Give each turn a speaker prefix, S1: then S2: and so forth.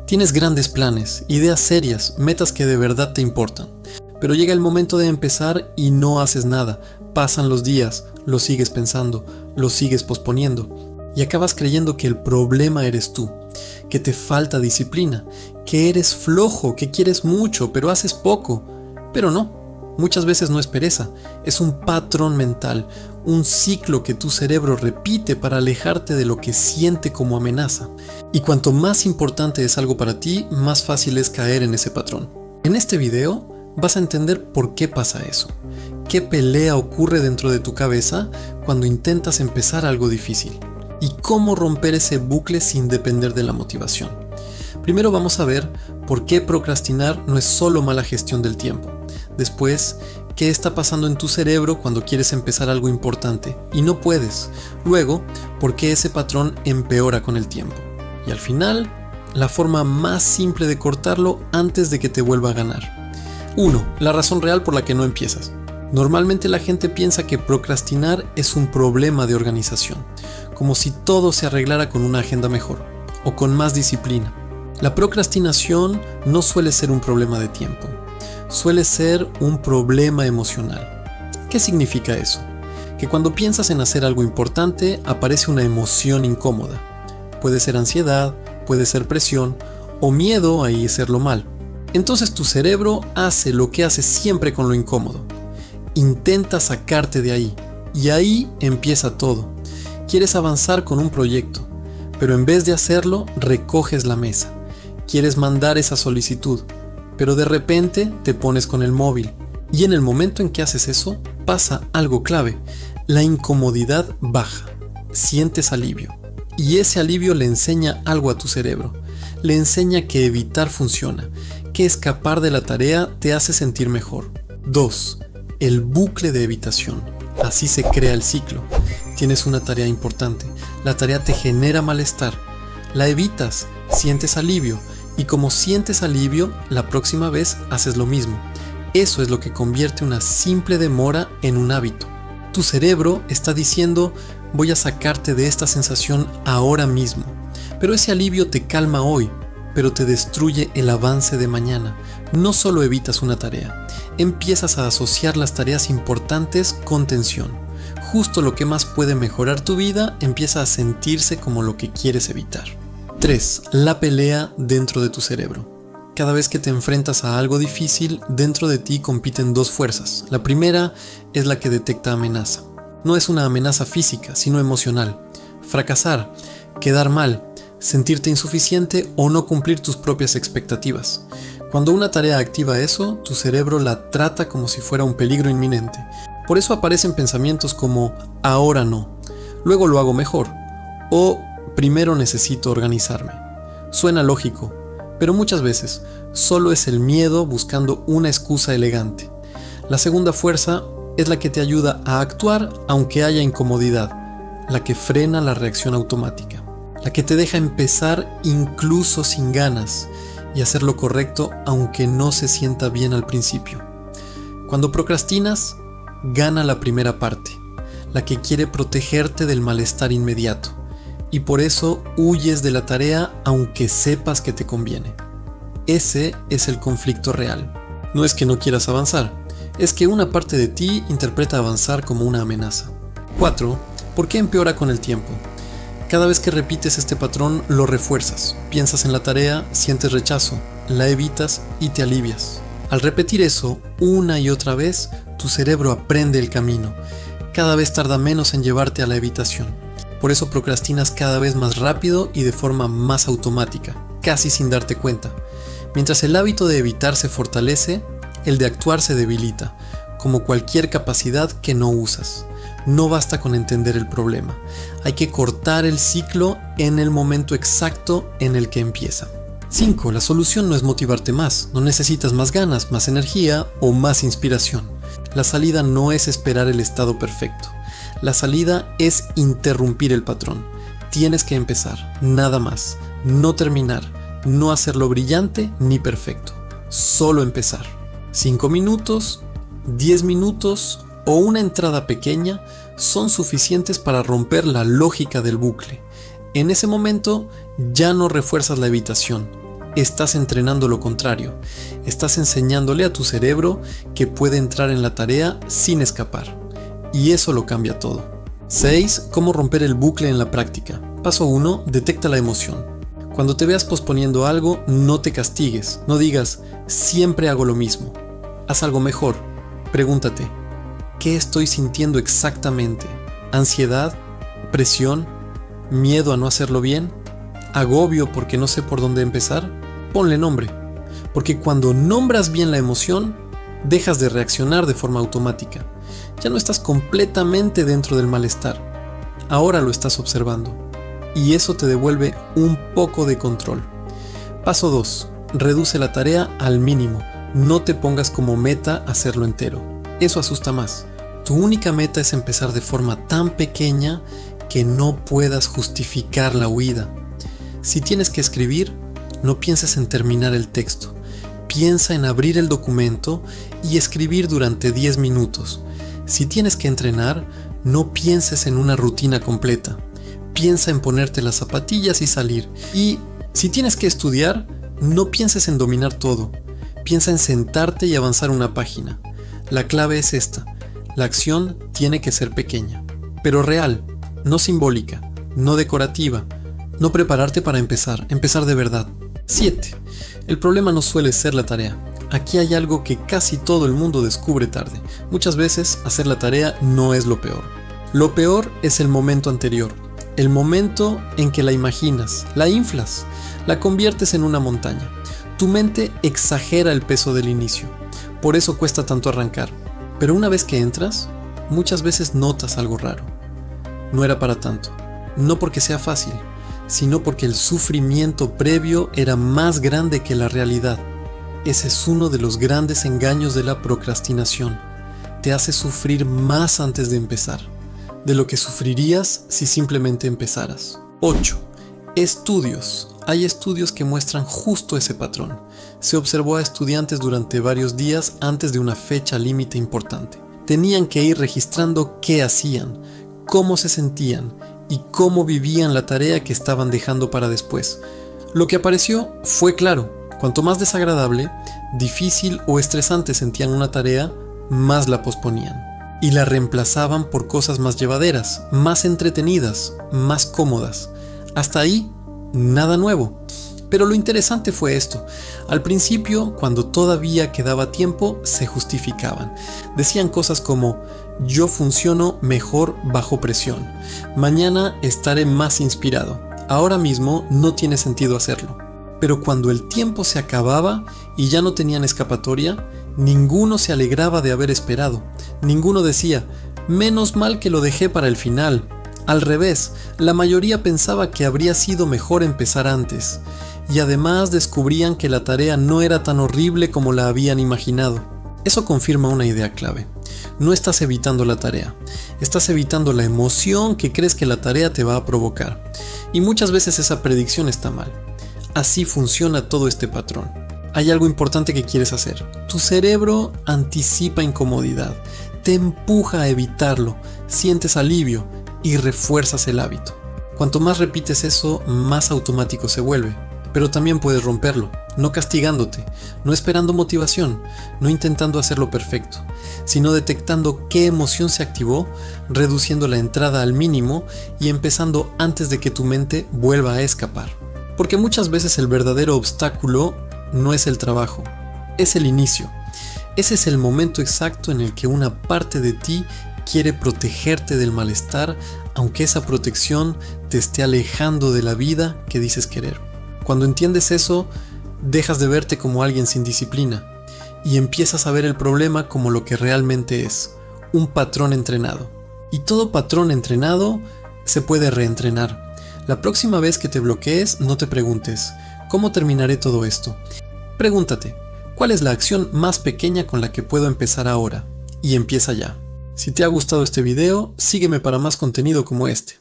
S1: Tienes grandes planes, ideas serias, metas que de verdad te importan. Pero llega el momento de empezar y no haces nada. Pasan los días, lo sigues pensando, lo sigues posponiendo. Y acabas creyendo que el problema eres tú, que te falta disciplina, que eres flojo, que quieres mucho, pero haces poco. Pero no, muchas veces no es pereza, es un patrón mental, un ciclo que tu cerebro repite para alejarte de lo que siente como amenaza. Y cuanto más importante es algo para ti, más fácil es caer en ese patrón. En este video vas a entender por qué pasa eso, qué pelea ocurre dentro de tu cabeza cuando intentas empezar algo difícil y cómo romper ese bucle sin depender de la motivación. Primero vamos a ver por qué procrastinar no es solo mala gestión del tiempo. Después, qué está pasando en tu cerebro cuando quieres empezar algo importante y no puedes. Luego, por qué ese patrón empeora con el tiempo. Y al final, la forma más simple de cortarlo antes de que te vuelva a ganar. 1. La razón real por la que no empiezas. Normalmente la gente piensa que procrastinar es un problema de organización, como si todo se arreglara con una agenda mejor o con más disciplina. La procrastinación no suele ser un problema de tiempo, suele ser un problema emocional. ¿Qué significa eso? Que cuando piensas en hacer algo importante aparece una emoción incómoda. Puede ser ansiedad, puede ser presión o miedo a hacerlo mal. Entonces tu cerebro hace lo que hace siempre con lo incómodo. Intenta sacarte de ahí y ahí empieza todo. Quieres avanzar con un proyecto, pero en vez de hacerlo, recoges la mesa. Quieres mandar esa solicitud, pero de repente te pones con el móvil. Y en el momento en que haces eso, pasa algo clave. La incomodidad baja. Sientes alivio. Y ese alivio le enseña algo a tu cerebro. Le enseña que evitar funciona, que escapar de la tarea te hace sentir mejor. 2. El bucle de evitación. Así se crea el ciclo. Tienes una tarea importante. La tarea te genera malestar. La evitas, sientes alivio. Y como sientes alivio, la próxima vez haces lo mismo. Eso es lo que convierte una simple demora en un hábito. Tu cerebro está diciendo, voy a sacarte de esta sensación ahora mismo. Pero ese alivio te calma hoy, pero te destruye el avance de mañana. No solo evitas una tarea, empiezas a asociar las tareas importantes con tensión. Justo lo que más puede mejorar tu vida empieza a sentirse como lo que quieres evitar. 3. La pelea dentro de tu cerebro. Cada vez que te enfrentas a algo difícil, dentro de ti compiten dos fuerzas. La primera es la que detecta amenaza. No es una amenaza física, sino emocional. Fracasar, quedar mal, sentirte insuficiente o no cumplir tus propias expectativas. Cuando una tarea activa eso, tu cerebro la trata como si fuera un peligro inminente. Por eso aparecen pensamientos como ahora no, luego lo hago mejor o primero necesito organizarme. Suena lógico, pero muchas veces solo es el miedo buscando una excusa elegante. La segunda fuerza es la que te ayuda a actuar aunque haya incomodidad, la que frena la reacción automática, la que te deja empezar incluso sin ganas y hacer lo correcto aunque no se sienta bien al principio. Cuando procrastinas, gana la primera parte, la que quiere protegerte del malestar inmediato, y por eso huyes de la tarea aunque sepas que te conviene. Ese es el conflicto real. No es que no quieras avanzar, es que una parte de ti interpreta avanzar como una amenaza. 4. ¿Por qué empeora con el tiempo? Cada vez que repites este patrón, lo refuerzas. Piensas en la tarea, sientes rechazo, la evitas y te alivias. Al repetir eso una y otra vez, tu cerebro aprende el camino. Cada vez tarda menos en llevarte a la evitación. Por eso procrastinas cada vez más rápido y de forma más automática, casi sin darte cuenta. Mientras el hábito de evitar se fortalece, el de actuar se debilita, como cualquier capacidad que no usas. No basta con entender el problema, hay que cortar el ciclo en el momento exacto en el que empieza. 5. La solución no es motivarte más, no necesitas más ganas, más energía o más inspiración. La salida no es esperar el estado perfecto. La salida es interrumpir el patrón. Tienes que empezar, nada más. No terminar, no hacerlo brillante ni perfecto. Solo empezar. 5 minutos, 10 minutos o una entrada pequeña son suficientes para romper la lógica del bucle. En ese momento ya no refuerzas la evitación, estás entrenando lo contrario. Estás enseñándole a tu cerebro que puede entrar en la tarea sin escapar. Y eso lo cambia todo. 6. Cómo romper el bucle en la práctica. Paso 1. Detecta la emoción. Cuando te veas posponiendo algo, no te castigues. No digas, siempre hago lo mismo. Haz algo mejor. Pregúntate, ¿qué estoy sintiendo exactamente? ¿Ansiedad? ¿Presión? ¿Miedo a no hacerlo bien? ¿Agobio porque no sé por dónde empezar? Ponle nombre. Porque cuando nombras bien la emoción, dejas de reaccionar de forma automática. Ya no estás completamente dentro del malestar. Ahora lo estás observando. Y eso te devuelve un poco de control. Paso 2. Reduce la tarea al mínimo. No te pongas como meta hacerlo entero. Eso asusta más. Tu única meta es empezar de forma tan pequeña que no puedas justificar la huida. Si tienes que escribir, no pienses en terminar el texto. Piensa en abrir el documento y escribir durante 10 minutos. Si tienes que entrenar, no pienses en una rutina completa. Piensa en ponerte las zapatillas y salir. Y si tienes que estudiar, no pienses en dominar todo. Piensa en sentarte y avanzar una página. La clave es esta. La acción tiene que ser pequeña, pero real, no simbólica, no decorativa. No prepararte para empezar de verdad. 7. El problema no suele ser la tarea. Aquí hay algo que casi todo el mundo descubre tarde. Muchas veces hacer la tarea no es lo peor. Lo peor es el momento anterior. El momento en que la imaginas, la inflas, la conviertes en una montaña. Tu mente exagera el peso del inicio. Por eso cuesta tanto arrancar. Pero una vez que entras, muchas veces notas algo raro. No era para tanto. No porque sea fácil, sino porque el sufrimiento previo era más grande que la realidad. Ese es uno de los grandes engaños de la procrastinación. Te hace sufrir más antes de empezar, de lo que sufrirías si simplemente empezaras. 8. Estudios. Hay estudios que muestran justo ese patrón. Se observó a estudiantes durante varios días antes de una fecha límite importante. Tenían que ir registrando qué hacían, cómo se sentían y cómo vivían la tarea que estaban dejando para después. Lo que apareció fue claro. Cuanto más desagradable, difícil o estresante sentían una tarea, más la posponían. Y la reemplazaban por cosas más llevaderas, más entretenidas, más cómodas. Hasta ahí, nada nuevo. Pero lo interesante fue esto. Al principio, cuando todavía quedaba tiempo, se justificaban. Decían cosas como, yo funciono mejor bajo presión. Mañana estaré más inspirado. Ahora mismo no tiene sentido hacerlo. Pero cuando el tiempo se acababa y ya no tenían escapatoria, ninguno se alegraba de haber esperado. Ninguno decía, menos mal que lo dejé para el final. Al revés, la mayoría pensaba que habría sido mejor empezar antes. Y además descubrían que la tarea no era tan horrible como la habían imaginado. Eso confirma una idea clave. No estás evitando la tarea, estás evitando la emoción que crees que la tarea te va a provocar. Y muchas veces esa predicción está mal. Así funciona todo este patrón. Hay algo importante que quieres hacer. Tu cerebro anticipa incomodidad, te empuja a evitarlo, sientes alivio y refuerzas el hábito. Cuanto más repites eso, más automático se vuelve. Pero también puedes romperlo, no castigándote, no esperando motivación, no intentando hacerlo perfecto, sino detectando qué emoción se activó, reduciendo la entrada al mínimo y empezando antes de que tu mente vuelva a escapar. Porque muchas veces el verdadero obstáculo no es el trabajo, es el inicio. Ese es el momento exacto en el que una parte de ti quiere protegerte del malestar, aunque esa protección te esté alejando de la vida que dices querer. Cuando entiendes eso, dejas de verte como alguien sin disciplina y empiezas a ver el problema como lo que realmente es, un patrón entrenado. Y todo patrón entrenado se puede reentrenar. La próxima vez que te bloquees, no te preguntes, ¿cómo terminaré todo esto? Pregúntate, ¿cuál es la acción más pequeña con la que puedo empezar ahora? Y empieza ya. Si te ha gustado este video, sígueme para más contenido como este.